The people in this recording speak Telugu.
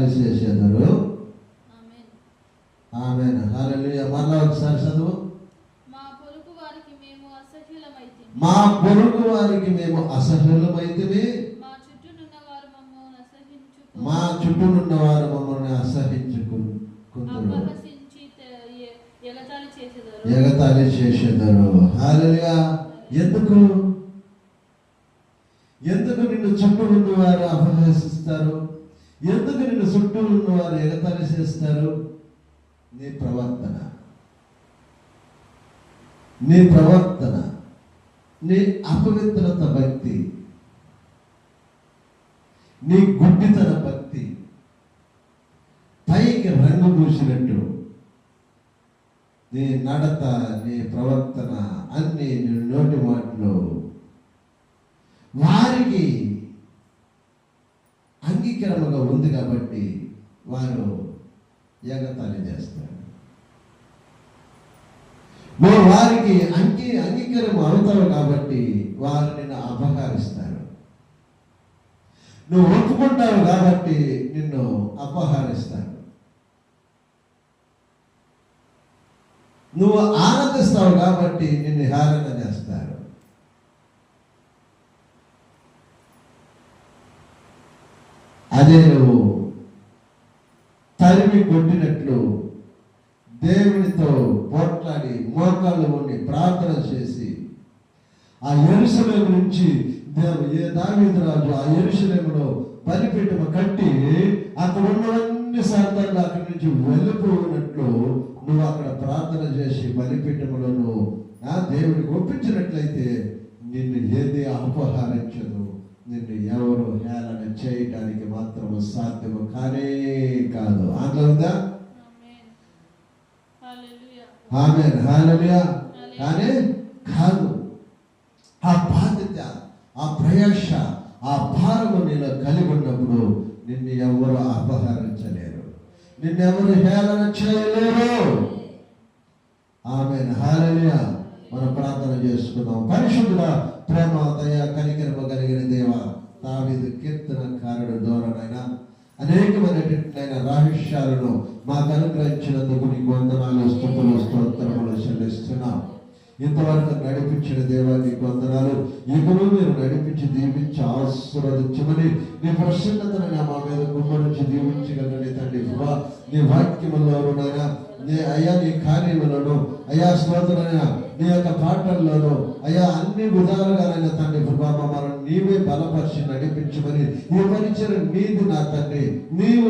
ఎగతాళి చేసేదరు. ఆమేన్. హల్లెలూయా. మరలా ఒకసారి చదువు. మా పొరుగు వారికి మేము అసహ్యులమైతిమి, మా చుట్టూనున్న వారు మమ్మల్ని అసహించుకుందరు, ఎగతాళి చేసేదరు. హల్లెలూయా. ఎందుకు నిన్ను చుట్టూ ఉన్నవారు అపహసిస్తారు? ఎందుకు నిన్ను చుట్టూ ఉన్నవారు ఎగతాళి చేస్తారు? నీ ప్రవర్తన, నీ అపవిత్రత భక్తి, నీ గుడ్డితన భక్తి, పైకి రంగు పూసినట్టు నీ నడత, నీ ప్రవర్తన అన్ని నీ నోటి మాటలు వారికి అంగీకారముగా ఉంది కాబట్టి వారు ఎగతాళి చేస్తారు. నువ్వు వారికి అంగీకారం అవుతావు కాబట్టి వారు నిన్ను అపహరిస్తారు. నువ్వు ఒప్పుకుంటావు కాబట్టి నిన్ను అపహరిస్తారు. నువ్వు ఆనందిస్తావు కాబట్టి నిన్ను హేళన చేస్తారు. అదే నువ్వు తరిమి కొట్టినట్లు దేవునితో పోట్లాడి మోకాళ్ళు ఉండి ప్రార్థన చేసి ఆ యెరూషలేము నుంచి దావీదు రాజు ఆ యెరూషలేములో బలిపీఠము కట్టి అక్కడ ఉన్నవన్నీ సాధారణ అక్కడి నుంచి వెళ్ళిపోయినట్లు నువ్వు అక్కడ ప్రార్థన చేసి బలిపీఠములో నువ్వు దేవుడికి ఒప్పించినట్లయితే నిన్ను ఏది అపహరించదు, నిన్ను ఎవరు హేళన చేయటానికి మాత్రము సాధ్యము కానే కాదు. అందులో ఉందా? ఆమేన్. హల్లెలూయా. కానీ కాదు. ఆ బాధ్యత, ఆ ప్రయాస, ఆ భారము నీలో కలిగి ఉన్నప్పుడు నిన్ను ఎవరు అపహరించలేరు, నిన్నెవరు హేళన చేయలేరు. ఆమేన్. హల్లెలూయా. మనం ప్రార్థన చేసుకుందాం. పరిశుద్ధుల ప్రేమ దయ కనికరమ కలిగిన దేవ, దావీదు కీర్తనకారుడు ధోరణైనా అనేకమైనటువంటి రహస్యాలను మాకు అనుగ్రహించినందుకు నీకు వందనాలు, స్తుతులు, స్తోత్రములు చెల్లిస్తున్నాం. ఇంతవరకు నడిపించిన దేవా నీకు వందనాలు. ఇప్పుడు మీరు నడిపించి దీవించి ఆశీర్వదించమని నీ ప్రసన్నతను మా మీద కుమ్మరించి దీవించగలని తండ్రి నీ వాక్యముల్లోనైనా అయ్యా నీ కార్యములను అయ్యా స్తోత్రమైన నీ యొక్క పాటల్లోనూ అయ్యా అన్ని విధాలుగానైనా తండ్రి మమ్మల్ని నీవే బలపరిచి నడిపించమని ఈ పరిచయం నీది నా తండ్రి. నీవు